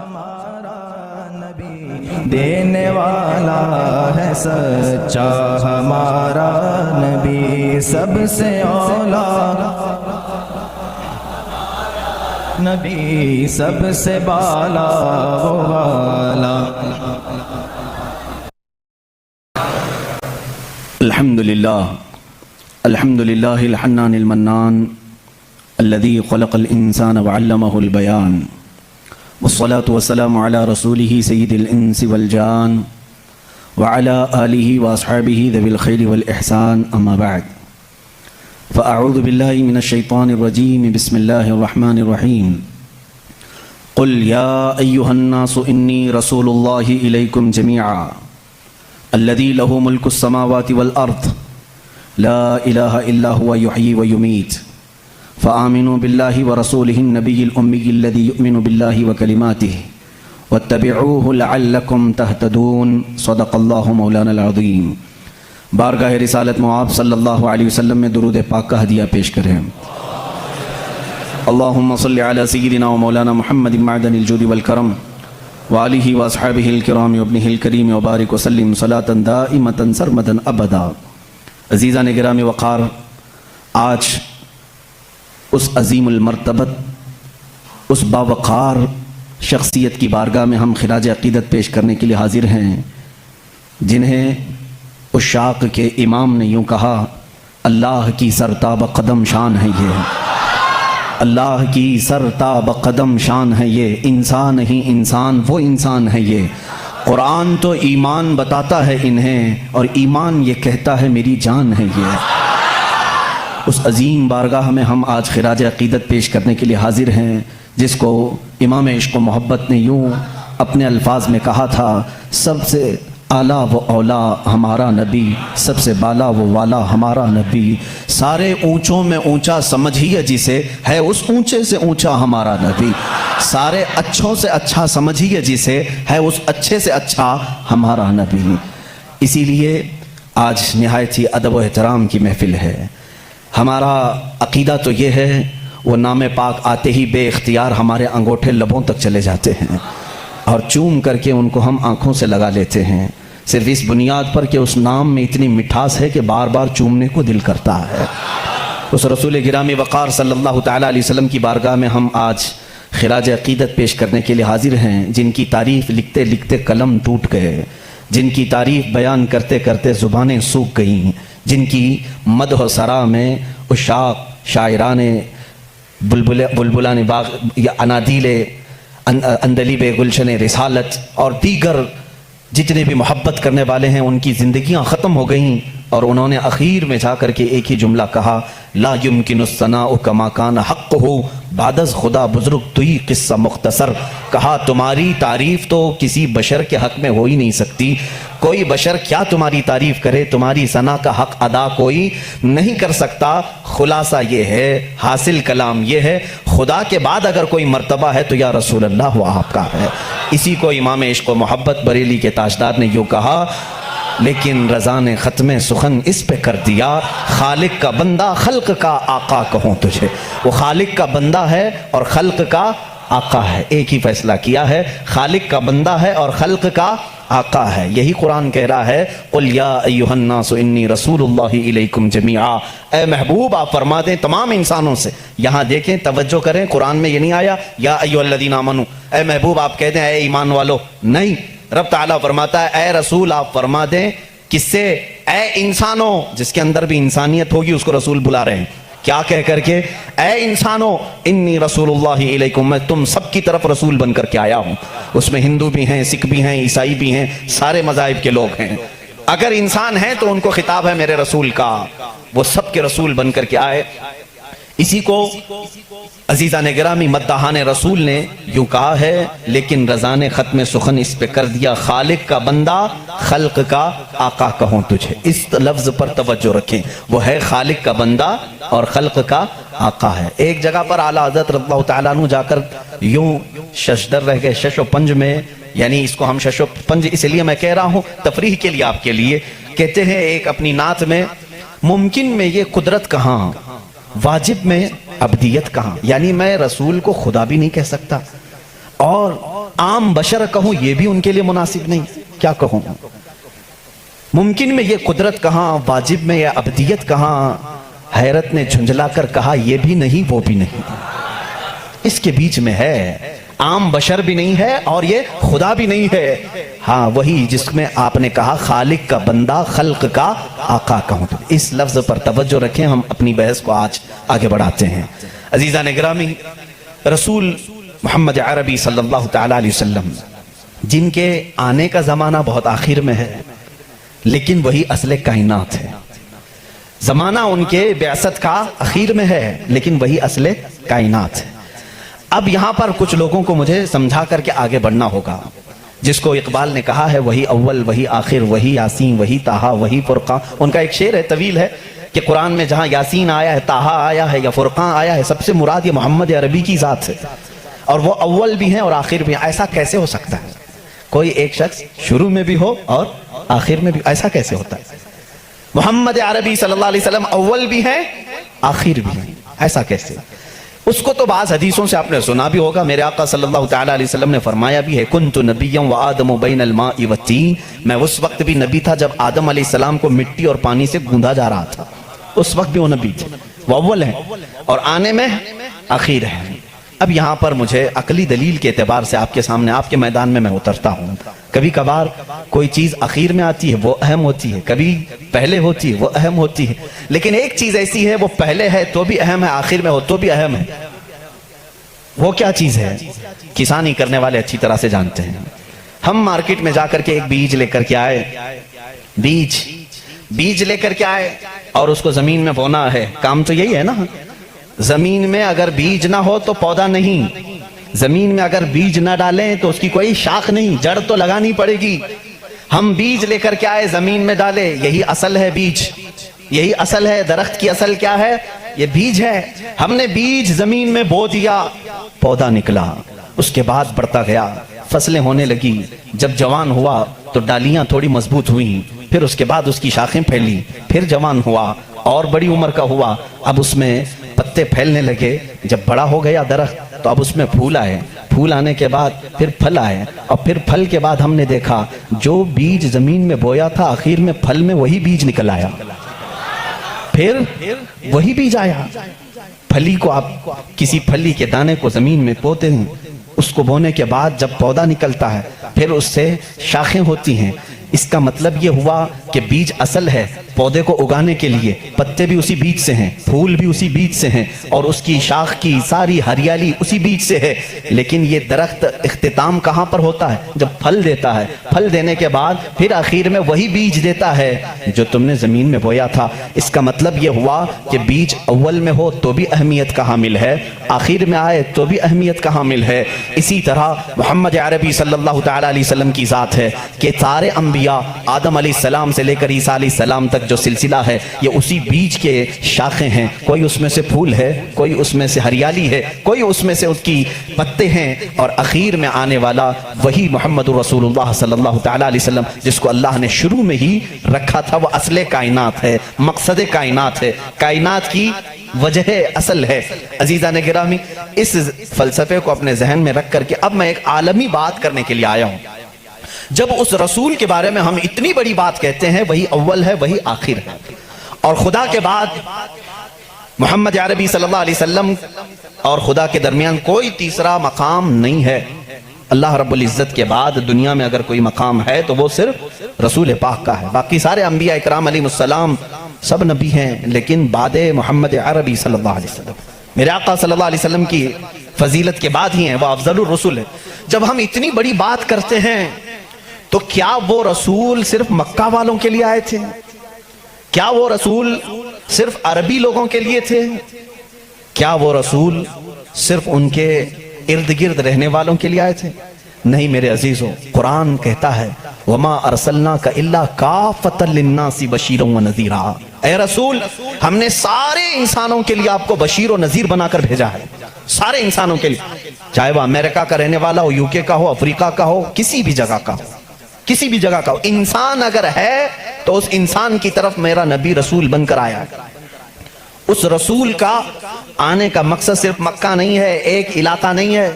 ہمارا نبی، دینے والا ہے سچا ہمارا نبی، سب سے اولا نبی، سب سے بالا وہ والا۔ الحمدللہ الحمدللہ الحنان المنان الذي خلق الانسان وعلمه البيان، والصلاة والسلام على رسوله سيد الانس والجان وعلى آله واصحابه ذوي الخير والاحسان، اما بعد، فاعوذ بالله من الشيطان الرجيم، بسم الله الرحمن الرحيم، قل يا ايها الناس اني رسول الله اليكم جميعا الذي له ملك السماوات والارض لا اله الا هو يحيي ويميت، فآمنوا بالله ورسوله النبي الأمي الذي يؤمن بالله وكلماته واتبعوه لعلكم تهتدون، صدق الله مولانا العظیم۔ بارگاہ رسالت معاب صلی اللہ علیہ وسلم میں درود پاک کا ہدیہ پیش کریں۔ اللہم صلی علی سیدنا و مولانا محمد معدن الجود والکرم وآلہ واصحابہ الکرام وابنہ الکریم وبارک وسلم صلاة دائمة سرمدا ابدا۔ عزیزان گرامی وقار، آج اس عظیم المرتبت، اس باوقار شخصیت کی بارگاہ میں ہم خراج عقیدت پیش کرنے کے لیے حاضر ہیں، جنہیں عشاق کے امام نے یوں کہا، اللہ کی سرتاب قدم شان ہے یہ، اللہ کی سرتاب قدم شان ہے یہ، انسان نہیں انسان وہ انسان ہے یہ، قرآن تو ایمان بتاتا ہے انہیں اور ایمان یہ کہتا ہے میری جان ہے یہ۔ اس عظیم بارگاہ میں ہم آج خراج عقیدت پیش کرنے کے لیے حاضر ہیں، جس کو امام عشق و محبت نے یوں اپنے الفاظ میں کہا تھا، سب سے اعلیٰ و اولا ہمارا نبی، سب سے بالا و والا ہمارا نبی، سارے اونچوں میں اونچا سمجھیے جسے، ہے اس اونچے سے اونچا ہمارا نبی، سارے اچھوں سے اچھا سمجھیے جسے، ہے اس اچھے سے اچھا ہمارا نبی۔ اسی لیے آج نہایت ہی ادب و احترام کی محفل ہے۔ ہمارا عقیدہ تو یہ ہے، وہ نام پاک آتے ہی بے اختیار ہمارے انگوٹھے لبوں تک چلے جاتے ہیں اور چوم کر کے ان کو ہم آنکھوں سے لگا لیتے ہیں، صرف اس بنیاد پر کہ اس نام میں اتنی مٹھاس ہے کہ بار بار چومنے کو دل کرتا ہے۔ اس رسول گرامی وقار صلی اللہ تعالیٰ علیہ وسلم کی بارگاہ میں ہم آج خراج عقیدت پیش کرنے کے لیے حاضر ہیں، جن کی تعریف لکھتے لکھتے قلم ٹوٹ گئے، جن کی تعریف بیان کرتے کرتے زبانیں سوکھ گئیں، جن کی مدح و ثنا میں عشاق، شاعران بلبلان باغ یا انادیل اندلیب گلشن رسالت اور دیگر جتنے بھی محبت کرنے والے ہیں، ان کی زندگیاں ختم ہو گئیں، اور انہوں نے اخیر میں جا کر کے ایک ہی جملہ کہا، لا یمکن الثناء کما کان حقہ بعد از خدا بزرگ توئی قصہ مختصر، کہا تمہاری تعریف تو کسی بشر کے حق میں ہو ہی نہیں سکتی، کوئی بشر کیا تمہاری تعریف کرے، تمہاری ثنا کا حق ادا کوئی نہیں کر سکتا۔ خلاصہ یہ ہے، حاصل کلام یہ ہے، خدا کے بعد اگر کوئی مرتبہ ہے تو یا رسول اللہ وہ آپ کا ہے۔ اسی کو امام عشق و محبت بریلی کے تاجدار نے یوں کہا، لیکن رضا نے ختم سخن اس پہ کر دیا، خالق کا بندہ خلق کا آقا کہوں تجھے۔ وہ خالق کا بندہ ہے اور خلق کا آقا ہے، ایک ہی فیصلہ کیا ہے، خالق کا بندہ ہے اور خلق کا آقا ہے۔ یہی قرآن کہہ رہا ہے، قل یا ایھا الناس انی رسول اللہ الیکم جمیعا، اے محبوب آپ فرما دیں تمام انسانوں سے۔ یہاں دیکھیں، توجہ کریں، قرآن میں یہ نہیں آیا یا ایھا الذین آمنوا، اے محبوب آپ کہہ دیں اے ایمان والو، نہیں، رب تعالیٰ فرماتا ہے اے رسول آپ فرما دیں، کس سے؟ اے انسانوں، جس کے اندر بھی انسانیت ہوگی اس کو رسول بلا رہے ہیں، کیا کہہ کر کے؟ اے انسانوں انی رسول اللہ علیکم، میں تم سب کی طرف رسول بن کر کے آیا ہوں۔ اس میں ہندو بھی ہیں، سکھ بھی ہیں، عیسائی بھی ہیں، سارے مذاہب کے لوگ ہیں۔ اگر انسان ہیں تو ان کو خطاب ہے میرے رسول کا، وہ سب کے رسول بن کر کے آئے۔ اسی کو عزیزان گرامی مداحان رسول نے یوں کہا ہے، لیکن رضا نے ختم سخن اس پہ کر دیا، خالق کا بندہ خلق کا آقا کہوں تجھے۔ اس لفظ پر توجہ رکھیں، وہ ہے خالق کا بندہ اور خلق کا آقا ہے۔ ایک جگہ پر اعلیٰ حضرت رضی اللہ تعالیٰ عنہ جا کر یوں ششدر رہ گئے، شش و پنج میں، یعنی اس کو ہم شش و پنج اس لیے میں کہہ رہا ہوں تفریح کے لیے آپ کے لیے، کہتے ہیں ایک اپنی نعت میں، ممکن میں یہ قدرت کہاں، واجب میں عبدیت کہاں، یعنی میں رسول کو خدا بھی نہیں کہہ سکتا اور عام بشر کہوں یہ بھی ان کے لیے مناسب نہیں. کیا کہوں؟ ممکن میں یہ قدرت کہاں، واجب میں یہ ابدیت کہاں. حیرت نے جھنجھلا کر کہا یہ بھی نہیں وہ بھی نہیں، اس کے بیچ میں ہے. عام بشر بھی نہیں ہے اور یہ خدا بھی نہیں ہے. ہاں وہی جس میں آپ نے کہا خالق کا بندہ خلق کا آقا کہوں. اس لفظ پر توجہ رکھیں، ہم اپنی بحث کو آج آگے بڑھاتے ہیں. عزیزان گرامی، رسول محمد عربی صلی اللہ تعالی علیہ وسلم جن کے آنے کا زمانہ بہت آخر میں ہے، لیکن وہی اصل کائنات ہے. زمانہ ان کے بعثت کا اخیر میں ہے، لیکن وہی اصل کائنات ہے. اب یہاں پر کچھ لوگوں کو مجھے سمجھا کر کے آگے بڑھنا ہوگا. جس کو اقبال نے کہا ہے وہی اول وہی آخر وہی یاسین وہی طٰہٰ وہی فرقان. ان کا ایک شعر ہے، طویل ہے، کہ قرآن میں جہاں یاسین آیا ہے، طٰہٰ آیا ہے یا فرقان آیا ہے، سب سے مراد یہ محمد عربی کی ذات ہے. اور وہ اول بھی ہیں اور آخر بھی ہیں. ایسا کیسے ہو سکتا ہے؟ کوئی ایک شخص شروع میں بھی ہو اور آخر میں بھی، ایسا کیسے ہوتا ہے؟ محمد عربی صلی اللہ علیہ وسلم اول بھی ہیں آخر بھی ہیں، ایسا کیسے؟ اس کو تو بعض حدیثوں سے آپ نے سنا بھی ہوگا. میرے آقا صلی اللہ تعالیٰ علیہ وسلم نے فرمایا بھی ہے، کنت نبیا وآدم بین الماء والطین. میں اس وقت بھی نبی تھا جب آدم علیہ السلام کو مٹی اور پانی سے گوندھا جا رہا تھا. اس وقت بھی وہ نبی تھے، وہ اول ہیں اور آنے میں آخر ہیں. اب یہاں پر مجھے عقلی دلیل کے اعتبار سے آپ کے سامنے، آپ کے میدان میں اترتا ہوں. کبھی کبھار کوئی چیز اخیر میں آتی ہے وہ اہم ہوتی ہے، کبھی پہلے ہوتی ہے وہ اہم ہوتی ہے. لیکن ایک چیز ایسی ہے وہ پہلے ہے تو بھی اہم ہے، آخر میں ہو تو بھی اہم ہے. وہ کیا چیز ہے؟ کسانی کرنے والے اچھی طرح سے جانتے ہیں. ہم مارکیٹ میں جا کر کے ایک بیج لے کر کے آئے، بیج لے کر کے آئے اور اس کو زمین میں بونا ہے. کام تو یہی ہے نا. زمین میں اگر بیج نہ ہو تو پودا نہیں، زمین میں اگر بیج نہ ڈالیں تو اس کی کوئی شاخ نہیں، جڑ تو لگانی پڑے گی. ہم بیج لے کر کے آئے، زمین میں ڈالے، یہی اصل ہے بیج، یہی اصل ہے. درخت کی اصل کیا ہے؟ یہ بیج ہے. ہم نے بیج زمین میں بو دیا، پودا نکلا، اس کے بعد بڑھتا گیا، فصلیں ہونے لگی. جب جوان ہوا تو ڈالیاں تھوڑی مضبوط ہوئیں، پھر اس کے بعد اس کی شاخیں پھیلی، پھر جوان ہوا اور بڑی عمر کا ہوا. اب اس میں پتے پھیلنے لگے. جب بڑا ہو گیا درخت تو اب اس میں پھول آئے، پھول آنے کے بعد پھر پھل آئے، اور پھر پھل کے بعد ہم نے دیکھا جو بیج زمین میں بویا تھا آخر میں پھل میں وہی بیج نکل آیا، پھر وہی بیج آیا. پھلی کو آپ کسی پھلی کے دانے کو زمین میں بوتے ہیں، اس کو بونے کے بعد جب پودا نکلتا ہے پھر اس سے شاخیں ہوتی ہیں. اس کا مطلب یہ ہوا کہ بیج اصل ہے. پودے کو اگانے کے لیے پتے بھی اسی بیج سے ہیں، پھول بھی اسی بیج سے ہیں، اور اس کی شاخ کی ساری ہریالی اسی بیج سے ہے. لیکن یہ درخت اختتام کہاں پر ہوتا ہے؟ جب پھل دیتا ہے. پھل دینے کے بعد پھر آخر میں وہی بیج دیتا ہے جو تم نے زمین میں بویا تھا. اس کا مطلب یہ ہوا کہ بیج اول میں ہو تو بھی اہمیت کا حامل ہے، آخر میں آئے تو بھی اہمیت کا حامل ہے. اسی طرح محمد عربی صلی اللہ تعالیٰ علیہ وسلم کی ذات ہے کہ سارے انبیاء آدم علیہ السلام سے لے کر عیسیٰ علیہ السلام تک جو سلسلہ ہے یہ اسی بیج کے شاخیں ہیں. کوئی اس میں سے پھول ہے، کوئی اس میں سے ہریالی ہے، کوئی اس میں سے اس کی پتے ہیں، اور اخیر میں آنے والا وہی محمد رسول اللہ صلی اللہ تعالیٰ علیہ وسلم جس کو اللہ نے شروع میں ہی رکھا تھا. وہ اصل کائنات ہے، مقصد کائنات ہے، کائنات کی وجہ اصل ہے. عزیزان گرامی، اس فلسفے کو اپنے ذہن میں رکھ کر کے اب میں ایک عالمی بات کرنے کے لیے آیا ہوں. جب اس رسول کے بارے میں ہم اتنی بڑی بات کہتے ہیں وہی اول ہے وہی آخر ہے، اور خدا کے بعد محمد عربی صلی اللہ علیہ وسلم اور خدا کے درمیان کوئی تیسرا مقام نہیں ہے. اللہ رب العزت کے بعد دنیا میں اگر کوئی مقام ہے تو وہ صرف رسول پاک کا ہے. باقی سارے انبیاء اکرام علیہ السلام سب نبی ہیں، لیکن بعد محمد عربی صلی اللہ علیہ وسلم میرے آقا صلی اللہ علیہ وسلم کی فضیلت کے بعد ہی ہیں، وہ افضل الرسل ہے. جب ہم اتنی بڑی بات کرتے ہیں تو کیا وہ رسول صرف مکہ والوں کے لیے آئے تھے؟ کیا وہ رسول صرف عربی لوگوں کے لیے تھے؟ کیا وہ رسول صرف ان کے ارد گرد رہنے والوں کے لیے آئے تھے؟ نہیں میرے عزیزوں، قرآن کہتا ہے وَمَا أَرْسَلْنَاكَ إِلَّا كَافَةً لِلنَّاسِ بَشِيرًا وَنَذِيرًا. اے رسول، ہم نے سارے انسانوں کے لیے آپ کو بشیر و نذیر بنا کر بھیجا ہے. سارے انسانوں کے لیے، چاہے وہ امریکہ کا رہنے والا ہو، UK کا ہو، افریقہ کا ہو، کسی بھی جگہ کا ہو، کسی بھی جگہ کا ہو. انسان اگر ہے تو اس انسان کی طرف میرا نبی رسول بن کر آیا. اس رسول کا آنے کا مقصد صرف مکہ نہیں ہے، ایک علاقہ نہیں ہے.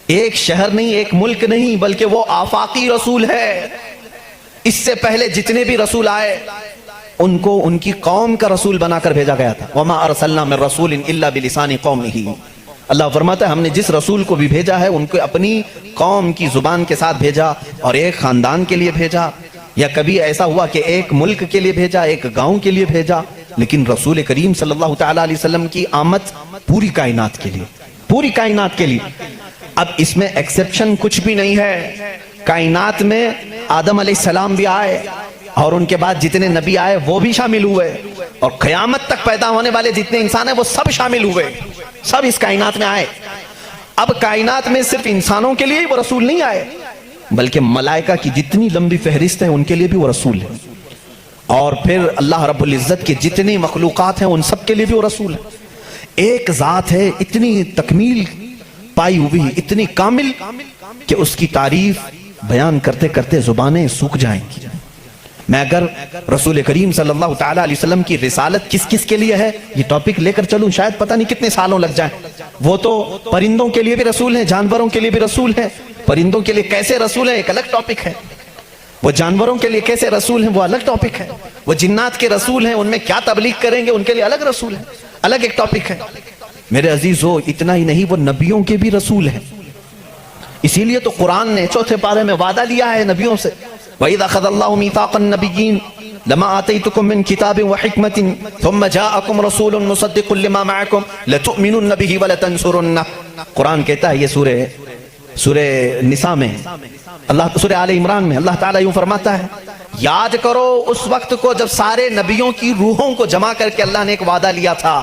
ایک شہر نہیں، ایک ملک نہیں، بلکہ وہ آفاقی رسول ہے۔ اس سے پہلے جتنے بھی رسول آئے ان کو ان کی قوم کا رسول بنا کر بھیجا گیا تھا۔ وَمَا أَرْسَلْنَا مِن رَسُولٍ إِلَّا بِلِسَانِ قَوْمِهِ۔ اللہ فرماتا ہے ہم نے جس رسول کو بھی بھیجا ہے ان کو اپنی قوم کی زبان کے ساتھ بھیجا، اور ایک خاندان کے لیے بھیجا، یا کبھی ایسا ہوا کہ ایک ملک کے لیے بھیجا، ایک گاؤں کے لیے بھیجا، لیکن رسول کریم صلی اللہ تعالیٰ علیہ وسلم کی آمد پوری کائنات کے لیے، پوری کائنات کے لیے۔ اب اس میں ایکسیپشن کچھ بھی نہیں ہے۔ کائنات میں آدم علیہ السلام بھی آئے، اور ان کے بعد جتنے نبی آئے وہ بھی شامل ہوئے، اور قیامت تک پیدا ہونے والے جتنے انسان ہیں وہ سب شامل ہوئے، سب اس کائنات میں آئے۔ اب کائنات میں صرف انسانوں کے لیے وہ رسول نہیں آئے، بلکہ ملائکہ کی جتنی لمبی فہرست ہے ان کے لیے بھی وہ رسول ہے، اور پھر اللہ رب العزت کے جتنی مخلوقات ہیں ان سب کے لیے بھی وہ رسول ہے۔ ایک ذات ہے اتنی تکمیل پائی ہوئی، اتنی کامل کہ اس کی تعریف بیان کرتے کرتے زبانیں سوکھ جائیں گی۔ میں اگر رسول کریم صلی اللہ تعالیٰ علیہ وسلم کی رسالت کس کس کے لیے ہے یہ ٹاپک لے کر چلوں شاید پتہ نہیں کتنے سالوں لگ جائیں۔ وہ تو پرندوں کے لیے بھی رسول ہیں، جانوروں کے لیے بھی رسول ہیں۔ پرندوں کے لیے کیسے رسول ہیں ایک الگ ٹاپک ہے، وہ جانوروں کے لیے کیسے رسول ہیں وہ الگ ٹاپک ہے، وہ جنات کے رسول ہیں ان میں کیا تبلیغ کریں گے ان کے لیے الگ رسول ہے، الگ ایک ٹاپک ہے۔ میرے عزیزو اتنا ہی نہیں، وہ نبیوں کے بھی رسول ہیں۔ اسی لیے تو قرآن نے چوتھے پارے میں وعدہ لیا ہے نبیوں سے، وَإِذَا أَخَذَ اللَّهُ مِيثَاقَ النَّبِيِّينَ لَمَا آتَيْتُكُم مِّن كِتَابٍ وَحِكْمَةٍ ثُمَّ جَاءَكُمْ رَسُولٌ مُصَدِّقٌ لِّمَا مَعَكُمْ لَتُؤْمِنُنَّ بِهِ وَلَتَنصُرُنَّهُ۔ قرآن کہتا ہے یہ سورہ نساء میں، اللہ سورہ آل عمران میں اللہ تعالیٰ یوں فرماتا ہے یاد کرو اس وقت کو جب سارے نبیوں کی روحوں کو جمع کر کے اللہ نے ایک وعدہ لیا تھا۔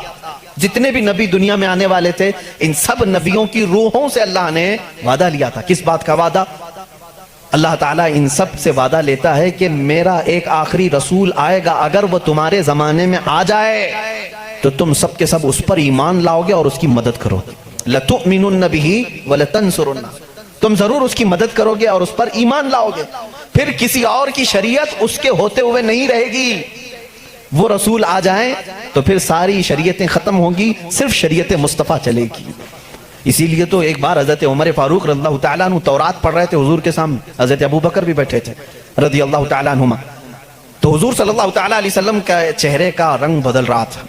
جتنے بھی نبی دنیا میں آنے والے تھے ان سب نبیوں کی روحوں سے اللہ نے وعدہ لیا تھا۔ کس بات کا وعدہ؟ اللہ تعالیٰ ان سب سے وعدہ لیتا ہے کہ میرا ایک آخری رسول آئے گا، اگر وہ تمہارے زمانے میں آ جائے تو تم سب کے سب اس پر ایمان لاؤ گے اور اس کی مدد کرو گے۔ لَتُؤْمِنُنَّ بِهِ وَلَتَنْصُرُنَّهُ، تم ضرور اس کی مدد کرو گے اور اس پر ایمان لاؤ گے۔ پھر کسی اور کی شریعت اس کے ہوتے ہوئے نہیں رہے گی، وہ رسول آ جائیں تو پھر ساری شریعتیں ختم ہوں گی، صرف شریعت مصطفیٰ چلے گی۔ اسی لیے تو ایک بار حضرت عمر فاروق رضی اللہ تعالیٰ عنہ تورات پڑھ رہے تھے حضور کے سامنے، حضرت ابو بکر بھی بیٹھے تھے رضی اللہ تعالیٰ عنہما، تو حضور صلی اللہ تعالیٰ علیہ وسلم کا چہرے کا رنگ بدل رہا تھا،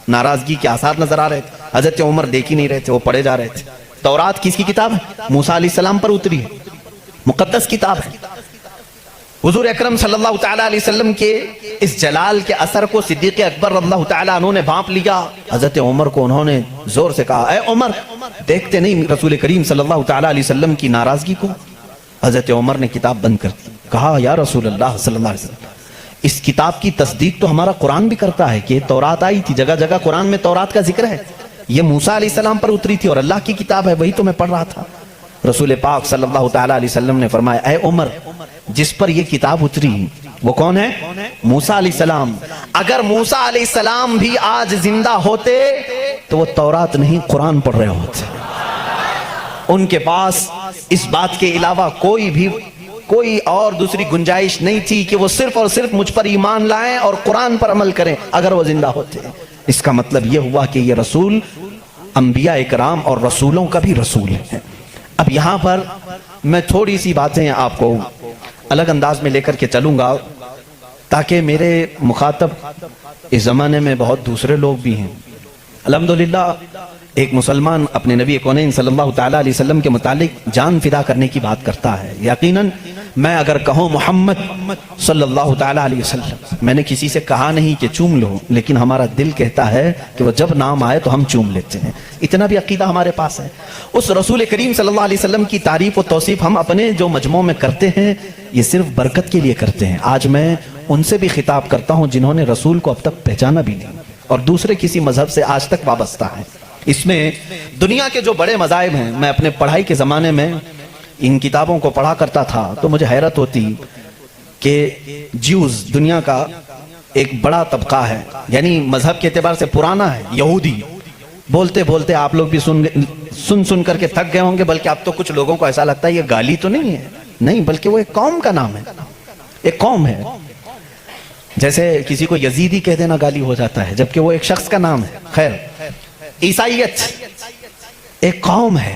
ناراضگی کے آثار نظر آ رہے تھے۔ حضرت عمر دیکھ ہی نہیں رہے تھے، وہ پڑھے جا رہے تھے۔ تورات کس کی کتاب ہے؟ موسیٰ علیہ السلام پر اتری ہے، مقدس کتاب ہے۔ حضور اکرم صلی اللہ تعالیٰ علیہ وسلم کے اس جلال کے اثر کو صدیق اکبر رضی اللہ تعالیٰ عنہ نے بھانپ لیا۔ حضرت عمر کو انہوں نے زور سے کہا اے عمر دیکھتے نہیں رسول کریم صلی اللہ تعالیٰ علیہ وسلم کی ناراضگی کو؟ حضرت عمر نے کتاب بند کر دی، کہا یا رسول اللہ صلی اللہ علیہ وسلم اس کتاب کی تصدیق تو ہمارا قرآن بھی کرتا ہے کہ تورات آئی تھی، جگہ جگہ قرآن میں تورات کا ذکر ہے، یہ موسیٰ علیہ السلام پر اتری تھی اور اللہ کی کتاب ہے، وہی تو میں پڑھ رہا تھا۔ رسول پاک صلی اللہ تعالیٰ علیہ وسلم نے فرمایا اے عمر جس پر یہ کتاب اتری وہ کون ہے؟ موسیٰ علیہ السلام۔ اگر موسیٰ علیہ السلام بھی آج زندہ ہوتے تو وہ تورات نہیں قرآن پڑھ رہے ہوتے۔ ان کے پاس اس بات کے علاوہ کوئی اور دوسری گنجائش نہیں تھی کہ وہ صرف اور صرف مجھ پر ایمان لائیں اور قرآن پر عمل کریں اگر وہ زندہ ہوتے۔ اس کا مطلب یہ ہوا کہ یہ رسول انبیاء اکرام اور رسولوں کا بھی رسول ہے۔ اب یہاں پر میں تھوڑی سی باتیں آپ کو الگ انداز میں لے کر کے چلوں گا تاکہ میرے مخاطب اس زمانے میں بہت دوسرے لوگ بھی ہیں۔ الحمدللہ ایک مسلمان اپنے نبی کونین صلی اللہ تعالیٰ علیہ وسلم کے متعلق جان فدا کرنے کی بات کرتا ہے۔ یقیناً میں اگر کہوں محمد صلی اللہ تعالیٰ علیہ وسلم، میں نے کسی سے کہا نہیں کہ چوم لو، لیکن ہمارا دل کہتا ہے کہ وہ جب نام آئے تو ہم چوم لیتے ہیں، اتنا بھی عقیدہ ہمارے پاس ہے۔ اس رسول کریم صلی اللہ علیہ وسلم کی تعریف و توصیف ہم اپنے جو مجموعوں میں کرتے ہیں یہ صرف برکت کے لیے کرتے ہیں۔ آج میں ان سے بھی خطاب کرتا ہوں جنہوں نے رسول کو اب تک پہچانا بھی نہیں اور دوسرے کسی مذہب سے آج تک وابستہ ہیں۔ اس میں دنیا کے جو بڑے مذاہب ہیں، میں اپنے پڑھائی کے زمانے میں ان کتابوں کو پڑھا کرتا تھا تو مجھے حیرت ہوتی کہ جیوز دنیا کا ایک بڑا طبقہ ہے، یعنی مذہب کے اعتبار سے پرانا ہے، یہودی۔ بولتے بولتے آپ لوگ بھی سن کر کے تھک گئے ہوں گے، بلکہ اب تو کچھ لوگوں کو ایسا لگتا ہے یہ گالی تو نہیں ہے، نہیں بلکہ وہ ایک قوم کا نام ہے، ایک قوم ہے۔ جیسے کسی کو یزیدی کہہ دینا گالی ہو جاتا ہے جبکہ وہ ایک شخص کا نام ہے۔ خیر، عیسائیت ایک قوم ہے،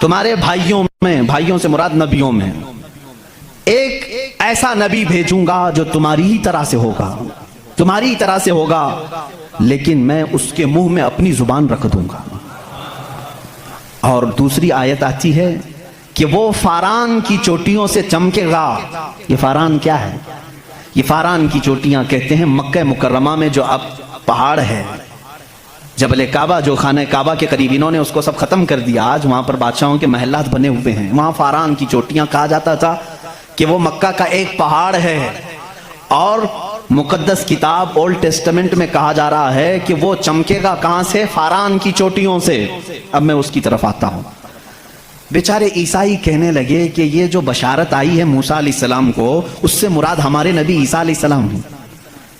تمہارے بھائیوں میں، بھائیوں سے مراد نبیوں میں، ایک ایسا نبی بھیجوں گا جو تمہاری ہی طرح سے ہوگا، تمہاری ہی طرح سے ہوگا، لیکن میں اس کے منہ میں اپنی زبان رکھ دوں گا۔ اور دوسری آیت آتی ہے کہ وہ فاران کی چوٹیوں سے چمکے گا۔ یہ فاران کیا ہے؟ یہ فاران کی چوٹیاں کہتے ہیں مکہ مکرمہ میں جو اب پہاڑ ہے، جبل کعبہ جو خانہ کعبہ کے قریب، انہوں نے اس کو سب ختم کر دیا، آج وہاں پر بادشاہوں کے محلات بنے ہوئے ہیں۔ وہاں فاران کی چوٹیاں کہا جاتا تھا کہ وہ مکہ کا ایک پہاڑ ہے، اور مقدس کتاب اولڈ ٹیسٹمنٹ میں کہا جا رہا ہے کہ وہ چمکے گا کہاں سے؟ فاران کی چوٹیوں سے۔ اب میں اس کی طرف آتا ہوں۔ بیچارے عیسائی کہنے لگے کہ یہ جو بشارت آئی ہے موسیٰ علیہ السلام کو، اس سے مراد ہمارے نبی عیسیٰ علیہ السلام ہیں۔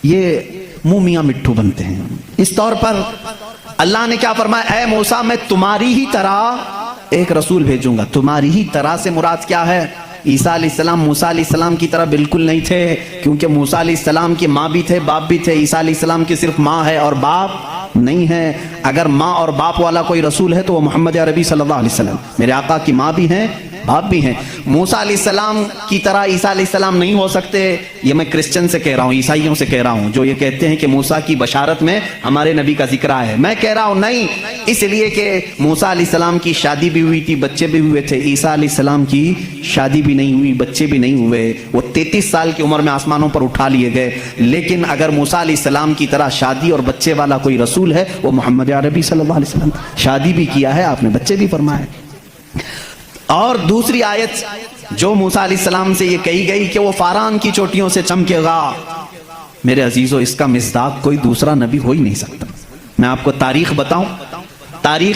یہ منہ میاں مٹھو بنتے ہیں۔ اس طور پر اللہ نے کیا فرمایا؟ اے موسیٰ میں تمہاری ہی طرح ایک رسول بھیجوں گا۔ تمہاری ہی طرح سے مراد کیا ہے؟ عیسیٰ علیہ السلام موسیٰ علیہ السلام کی طرح بالکل نہیں تھے، کیونکہ موسیٰ علیہ السلام کی ماں بھی تھے، باپ بھی تھے۔ عیسیٰ علیہ السلام کی صرف ماں ہے اور باپ نہیں ہے۔ اگر ماں اور باپ والا کوئی رسول ہے تو وہ محمد عربی صلی اللہ علیہ وسلم، میرے آقا کی ماں بھی ہیں، باپ بھی ہیں۔ موسیٰ علیہ السلام کی طرح عیسیٰ علیہ السلام نہیں ہو سکتے۔ یہ میں کرسچن سے کہہ رہا ہوں، عیسائیوں سے کہہ رہا ہوں، جو یہ کہتے ہیں کہ موسیٰ کی بشارت میں ہمارے نبی کا ذکر آیا ہے۔ میں کہہ رہا ہوں نہیں، اس لیے کہ موسیٰ علیہ السلام کی شادی بھی ہوئی تھی، بچے بھی ہوئے تھے۔ عیسیٰ علیہ السلام کی شادی بھی نہیں ہوئی، بچے بھی نہیں ہوئے، وہ 33 سال کی عمر میں آسمانوں پر اٹھا لیے گئے۔ لیکن اگر موسیٰ علیہ السلام کی طرح شادی اور بچے والا کوئی رسول ہے، وہ محمد عربی صلی اللہ علیہ وسلم، شادی بھی کیا ہے آپ نے، بچے بھی فرمائے۔ اور دوسری آیت جو موسیٰ علیہ السلام سے یہ کہی گئی کہ وہ فاران کی چوٹیوں سے چمکے گا، میرے عزیزو اس کا مصداق کوئی دوسرا نبی ہو ہی نہیں سکتا۔ میں آپ کو تاریخ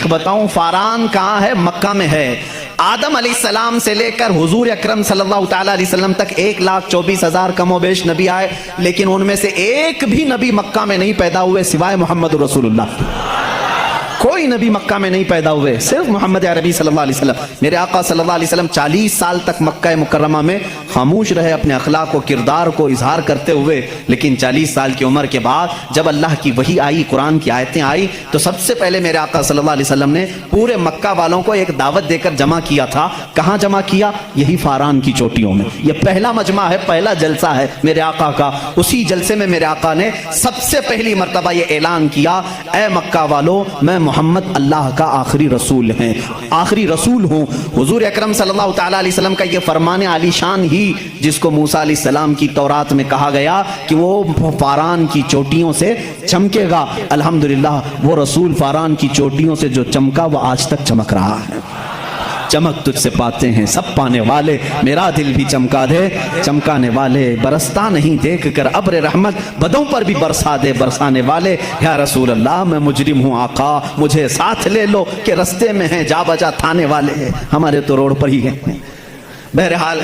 بتاؤں، فاران کہاں ہے؟ مکہ میں ہے۔ آدم علیہ السلام سے لے کر حضور اکرم صلی اللہ تعالیٰ علیہ وسلم تک 1,24,000 کم و بیش نبی آئے، لیکن ان میں سے ایک بھی نبی مکہ میں نہیں پیدا ہوئے سوائے محمد رسول اللہ۔ کوئی نبی مکہ میں نہیں پیدا ہوئے، صرف محمد عربی صلی اللہ علیہ وسلم۔ میرے آقا صلی اللہ علیہ وسلم 40 سال تک مکہ مکرمہ میں خاموش رہے، اپنے اخلاق و کردار کو اظہار کرتے ہوئے، لیکن 40 سال کی عمر کے بعد جب اللہ کی وحی آئی، قرآن کی آیتیں آئی، تو سب سے پہلے میرے آقا صلی اللہ علیہ وسلم نے پورے مکہ والوں کو ایک دعوت دے کر جمع کیا تھا۔ کہاں جمع کیا؟ یہی فاران کی چوٹیوں میں۔ یہ پہلا مجمع ہے، پہلا جلسہ ہے میرے آقا کا۔ اسی جلسے میں میرے آقا نے سب سے پہلی مرتبہ یہ اعلان کیا، اے مکہ والو، میں محمد اللہ کا آخری رسول ہیں، آخری رسول ہوں۔ حضور اکرم صلی اللہ تعالیٰ علیہ وسلم کا یہ فرمان عالی شان ہی، جس کو موسیٰ علیہ السلام کی تورات میں کہا گیا کہ وہ فاران کی چوٹیوں سے چمکے گا، الحمدللہ وہ رسول فاران کی چوٹیوں سے جو چمکا وہ آج تک چمک رہا ہے۔ چمک تجھ سے پاتے ہیں سب پانے والے، میرا دل بھی چمکا دے چمکانے والے، برستا نہیں دیکھ کر ابر رحمت، بدوں پر بھی برسا دے برسانے والے۔ یا رسول اللہ میں مجرم ہوں آقا، مجھے ساتھ لے لو کہ رستے میں ہیں جا بجا تھانے والے، ہمارے تو روڈ پر ہی ہیں۔ بہرحال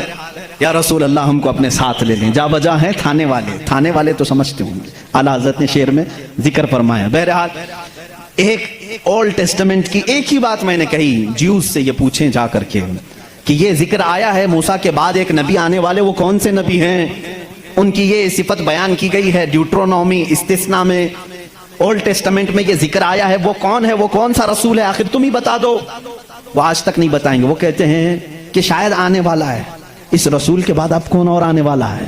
یا رسول اللہ ہم کو اپنے ساتھ لے لیں، جا بجا ہیں تھانے والے تو سمجھتے ہوں گے، اعلیٰ حضرت نے شعر میں ذکر فرمایا۔ بہرحال ایک اولڈ ٹیسٹمنٹ کی ایک ہی بات میں نے کہی، جیوز سے یہ پوچھیں جا کر کے کہ یہ ذکر آیا ہے موسیٰ کے بعد ایک نبی آنے والے، وہ کون سے نبی ہیں؟ ان کی یہ صفت بیان کی گئی ہے ڈیوٹرونومی استثناء میں، اولڈ ٹیسٹمنٹ میں یہ ذکر آیا ہے، وہ کون ہے، وہ کون سا رسول ہے، آخر تم ہی بتا دو۔ وہ آج تک نہیں بتائیں گے، وہ کہتے ہیں کہ شاید آنے والا ہے، اس رسول کے بعد اب کون اور آنے والا ہے،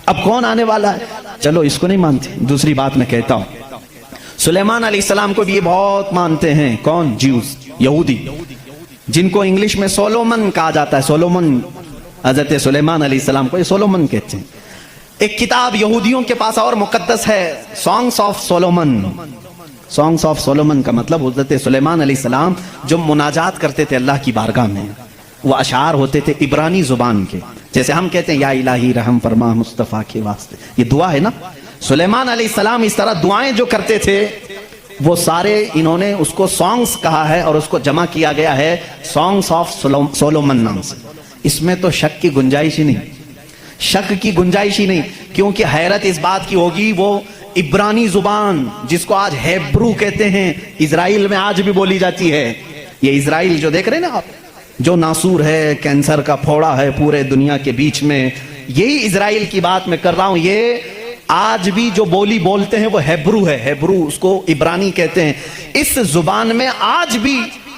اب کون آنے والا ہے؟ چلو اس کو نہیں مانتے۔ دوسری بات میں کہتا ہوں، سلیمان علیہ السلام کو بھی یہ بہت مانتے ہیں۔ کون؟ جیوز، یہودی، جن کو انگلش میں سولومن کہا جاتا ہے۔ سولومن، حضرت سلیمان علیہ السلام کو یہ سولومن کہتے ہیں۔ ایک کتاب یہودیوں کے پاس اور مقدس ہے، songs of Solomon. Songs of Solomon کا مطلب حضرت سلیمان علیہ السلام جو مناجات کرتے تھے اللہ کی بارگاہ میں، وہ اشعار ہوتے تھے عبرانی زبان کے، جیسے ہم کہتے ہیں یا الہی رحم فرما مصطفیٰ کے واسطے، یہ دعا ہے نا۔ سلیمان علیہ السلام اس طرح دعائیں جو کرتے تھے وہ سارے انہوں نے اس کو سانگس کہا ہے، اور اس کو جمع کیا گیا ہے سانگس آف سولومن نام سے۔ اس میں تو شک کی گنجائش ہی نہیں، کیونکہ حیرت اس بات کی ہوگی وہ عبرانی زبان جس کو آج ہیبرو کہتے ہیں، اسرائیل میں آج بھی بولی جاتی ہے۔ یہ اسرائیل جو دیکھ رہے ہیں نا آپ، جو ناسور ہے، کینسر کا پھوڑا ہے پورے دنیا کے بیچ میں، یہی اسرائیل کی بات میں کر رہا ہوں۔ یہ آج بھی جو بولی بولتے ہیں وہ ہیبرو ہے، ہیبرو اس کو عبرانی کہتے ہیں۔ اس زبان میں آج بھی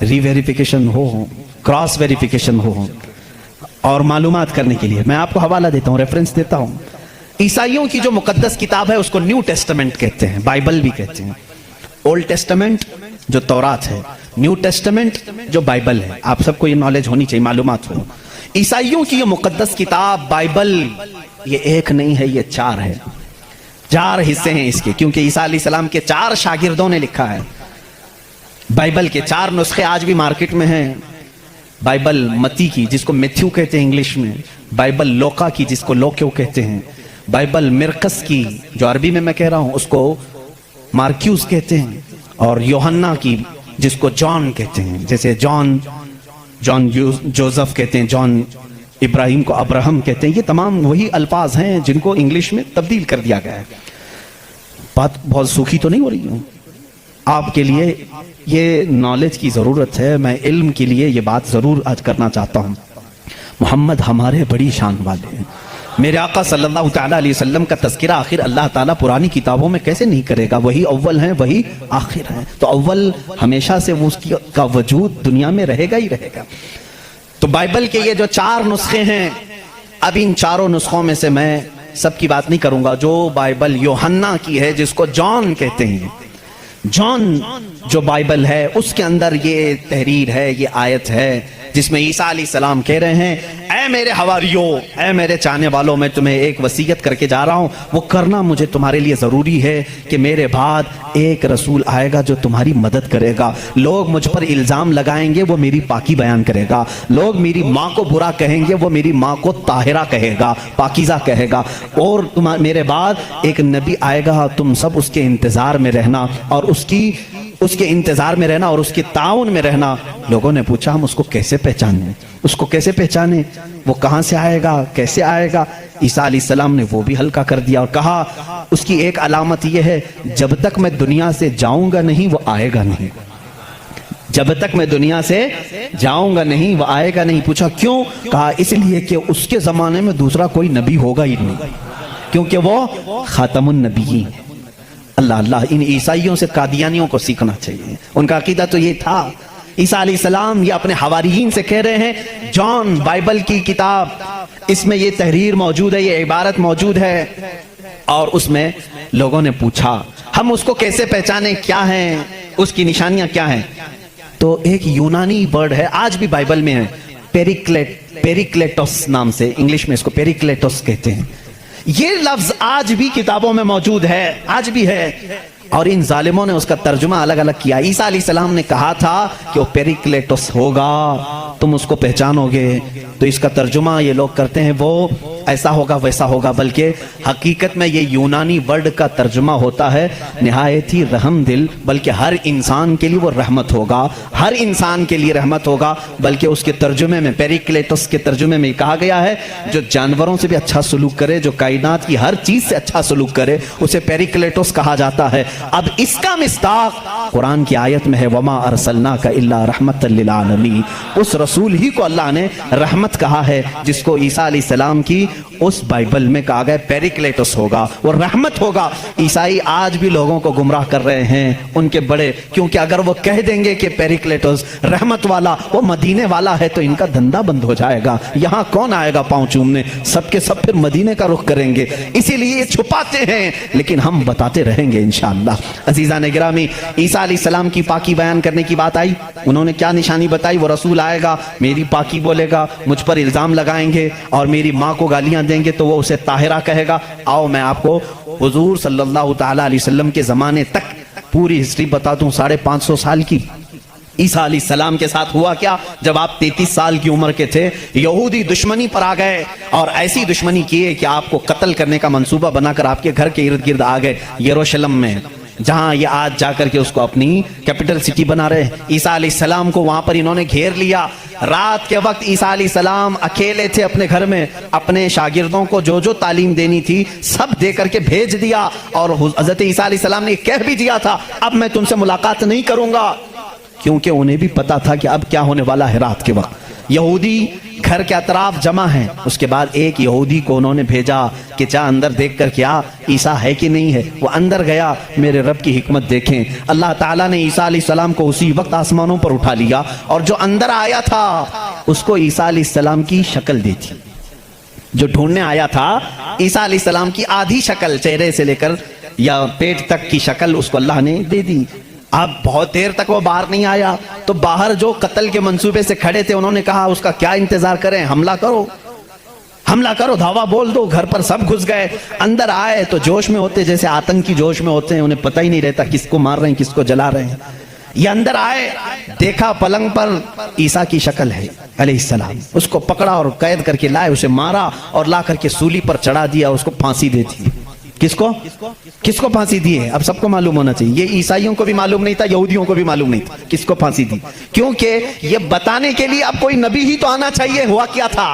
ری ویریفیکیشن ہو, کراس ویریفیکیشن ہو اور معلومات کرنے کے لیے میں آپ کو حوالہ دیتا ہوں, ریفرنس دیتا ہوں. عیسائیوں کی جو مقدس کتاب ہے اس کو نیو ٹیسٹمنٹ کہتے ہیں, بائبل بھی کہتے ہیں. اولڈ ٹیسٹمنٹ جو تورات ہے, نیو ٹیسٹمنٹ جو بائبل ہے. آپ سب کو یہ نالج ہونی چاہیے, معلومات ہو. عیسائیوں کی یہ مقدس کتاب بائبل یہ ایک نہیں ہے, یہ 4 ہے. 4 حصے ہیں اس کے, کیونکہ عیسیٰ علیہ السلام کے 4 شاگردوں نے لکھا ہے. بائبل کے 4 نسخے آج بھی مارکیٹ میں ہیں. بائبل متی کی جس کو میتھیو کہتے ہیں انگلش میں, بائبل لوکا کی جس کو لوکیو کہتے ہیں, بائبل مرقس کی جو عربی میں کہہ رہا ہوں اس کو مارکیوس کہتے ہیں, اور یوحنا کی جس کو جان کہتے ہیں. جیسے جان جوزف کہتے ہیں, جان ابراہیم کو ابراہم کہتے ہیں. یہ تمام وہی الفاظ ہیں جن کو انگلش میں تبدیل کر دیا گیا ہے. بات بہت سوکھی تو نہیں ہو رہی ہوں, آپ کے لیے یہ نالج کی ضرورت ہے. میں علم کے لیے یہ بات ضرور آج کرنا چاہتا ہوں. محمد ہمارے بڑی شان والے ہیں. میرے آقا صلی اللہ تعالیٰ علیہ وسلم کا تذکرہ آخر اللہ تعالیٰ پرانی کتابوں میں کیسے نہیں کرے گا؟ وہی اول ہیں, وہی آخر ہیں. تو اول ہمیشہ سے اس کا وجود دنیا میں رہے گا ہی رہے گا. تو بائبل کے یہ جو 4 نسخے ہیں, اب ان 4 نسخوں میں سے میں سب کی بات نہیں کروں گا. جو بائبل یوحنا کی ہے جس کو جان کہتے ہیں, جان جو بائبل ہے اس کے اندر یہ تحریر ہے, یہ آیت ہے جس میں عیسیٰ علیہ السلام کہہ رہے ہیں, اے میرے حواریوں, اے میرے چاہنے والوں, میں تمہیں ایک وصیت کر کے جا رہا ہوں. وہ کرنا مجھے تمہارے لیے ضروری ہے کہ میرے بعد ایک رسول آئے گا جو تمہاری مدد کرے گا. لوگ مجھ پر الزام لگائیں گے, وہ میری پاکی بیان کرے گا. لوگ میری ماں کو برا کہیں گے, وہ میری ماں کو طاہرہ کہے گا, پاکیزہ کہے گا. اور میرے بعد ایک نبی آئے گا, تم سب اس کے انتظار میں رہنا اور اس کے انتظار میں رہنا اور اس کے تعاون میں رہنا. لوگوں نے پوچھا ہم اس کو کیسے پہچانیں, اس کو کیسے پہچانیں, وہ کہاں سے آئے گا, کیسے آئے گا؟ عیسیٰ علیہ السلام نے وہ بھی ہلکا کر دیا اور کہا اس کی ایک علامت یہ ہے, جب تک میں دنیا سے جاؤں گا نہیں وہ آئے گا نہیں. جب تک میں دنیا سے جاؤں گا نہیں وہ آئے گا نہیں. پوچھا کیوں؟ کہا اس لیے کہ اس کے زمانے میں دوسرا کوئی نبی ہوگا ہی نہیں, کیونکہ وہ خاتم النبیین ہے. اللہ اللہ, ان عیسائیوں سے قادیانیوں کو سیکھنا چاہیے. ان کا عقیدہ تو یہ تھا. عیسیٰ علیہ السلام یہ اپنے حواریین سے کہہ رہے ہیں, جان بائبل کی کتاب, اس میں یہ تحریر موجود ہے, یہ عبارت موجود ہے. اور اس میں لوگوں نے پوچھا ہم اس کو کیسے پہچانے, کیا ہیں اس کی نشانیاں کیا ہیں؟ تو ایک یونانی ورڈ ہے, آج بھی بائبل میں ہے, پیریکلیٹوس نام سے, انگلش میں اس کو پیریکلیٹوس کہتے ہیں. یہ لفظ آج بھی کتابوں میں موجود ہے, آج بھی ہے. اور ان ظالموں نے اس کا ترجمہ الگ الگ کیا. عیسیٰ علیہ السلام نے کہا تھا کہ وہ پیریکلیٹوس ہوگا, تم اس کو پہچانو گے. تو اس کا ترجمہ یہ لوگ کرتے ہیں وہ ایسا ہوگا ویسا ہوگا, بلکہ حقیقت میں یہ یونانی ورڈ کا ترجمہ ہوتا ہے نہایت ہی رحم دل, بلکہ ہر انسان کے لیے وہ رحمت ہوگا, ہر انسان کے لیے رحمت ہوگا. بلکہ اس کے ترجمے میں, پیریکلیٹوس کے ترجمے میں کہا گیا ہے جو جانوروں سے بھی اچھا سلوک کرے, جو کائنات کی ہر چیز سے اچھا سلوک کرے, اسے پیریکلیٹوس کہا جاتا ہے. اب اس کا مصداق قرآن کی آیت میں ہے, وما ارسلناک الا رحمت للعالمین. اس رسول ہی کو اللہ نے رحمت کہا ہے جس کو عیسیٰ علیہ السلام کی اس بائبل میں کہا گیا پیریکلیٹوس ہوگا, وہ رحمت ہوگا. عیسائی آج بھی لوگوں کو گمراہ کر رہے ہیں, ان کے بڑے, کیونکہ اگر وہ کہہ دیں گے کہ پیریکلیٹوس رحمت والا, وہ مدینے والا ہے, تو ان کا دھندا بند ہو جائے گا. یہاں کون آئے گا پاؤں چومنے؟ سب کے سب پھر مدینے کا رخ کریں گے. اسی لیے یہ چھپاتے ہیں, لیکن ہم بتاتے رہیں گے انشاءاللہ. عزیزان گرامی, عیسیٰ علیہ السلام کی پاکی بیان کرنے کی بات آئی, انہوں نے کیا نشانی بتائی؟ وہ رسول آئے گا, میری پاکی بولے گا, مجھ پر الزام لگائیں گے اور میری ماں کو گالیاں دیں گے تو وہ اسے طاہرہ کہے گا. آؤ میں آپ کو حضور صلی اللہ تعالیٰ علیہ وسلم کے زمانے تک پوری ہسٹری بتا دوں, 550 سال کی. عیسیٰ علیہ السلام کے ساتھ ہوا کیا؟ جب آپ 33 سال کی عمر کے تھے, یہودی دشمنی پر آ گئے اور ایسی دشمنی کیے کہ آپ کو قتل کرنے کا منصوبہ بنا کر آپ کے گھر کے ارد گرد آ گئے, یروشلم میں, جہاں یہ آج جا کر کے اس کو اپنی کیپٹل سٹی بنا رہے. عیسیٰ علیہ السلام کو وہاں پر انہوں نے گھیر لیا. رات کے وقت عیسیٰ علیہ السلام اکیلے تھے اپنے گھر میں, اپنے شاگردوں کو جو جو تعلیم دینی تھی سب دے کر کے بھیج دیا, اور حضرت عیسیٰ علیہ السلام نے کہہ بھی دیا تھا اب میں تم سے ملاقات نہیں کروں گا, کیونکہ انہیں بھی پتا تھا کہ اب کیا ہونے والا ہے. رات کے وقت یہودی گھر کے اطراف جمع ہیں. اس کے بعد ایک یہودی کو انہوں نے بھیجا کہ جا اندر دیکھ کر کیا عیسیٰ ہے کہ نہیں ہے. وہ اندر گیا. میرے رب کی حکمت دیکھیں, اللہ تعالیٰ نے عیسیٰ علیہ السلام کو اسی وقت آسمانوں پر اٹھا لیا, اور جو اندر آیا تھا اس کو عیسیٰ علیہ السلام کی شکل دی تھی. جو ڈھونڈنے آیا تھا عیسیٰ علیہ السلام کی آدھی شکل, چہرے سے لے کر یا پیٹ تک کی شکل اس کو اللہ نے دے دی. اب بہت دیر تک وہ باہر نہیں آیا تو باہر جو قتل کے منصوبے سے کھڑے تھے انہوں نے کہا اس کا کیا انتظار کریں, حملہ کرو, دھاوا بول دو. گھر پر سب گھس گئے. اندر آئے تو جوش میں ہوتے, جیسے آتنکی جوش میں ہوتے ہیں, انہیں پتہ ہی نہیں رہتا کس کو مار رہے ہیں کس کو جلا رہے ہیں. یہ اندر آئے, دیکھا پلنگ پر عیسیٰ کی شکل ہے علیہ السلام. اس کو پکڑا اور قید کر کے لائے, اسے مارا اور لا کر کے سولی پر چڑھا دیا, اس کو پھانسی دے دی. کس کو پھانسی دی ہے؟ اب سب کو معلوم ہونا چاہیے. یہ عیسائیوں کو بھی معلوم نہیں تھا, یہودیوں کو بھی معلوم نہیں تھا کس کو پھانسی دی, کیونکہ یہ بتانے کے لیے اب کوئی نبی ہی تو آنا چاہیے. ہوا کیا تھا,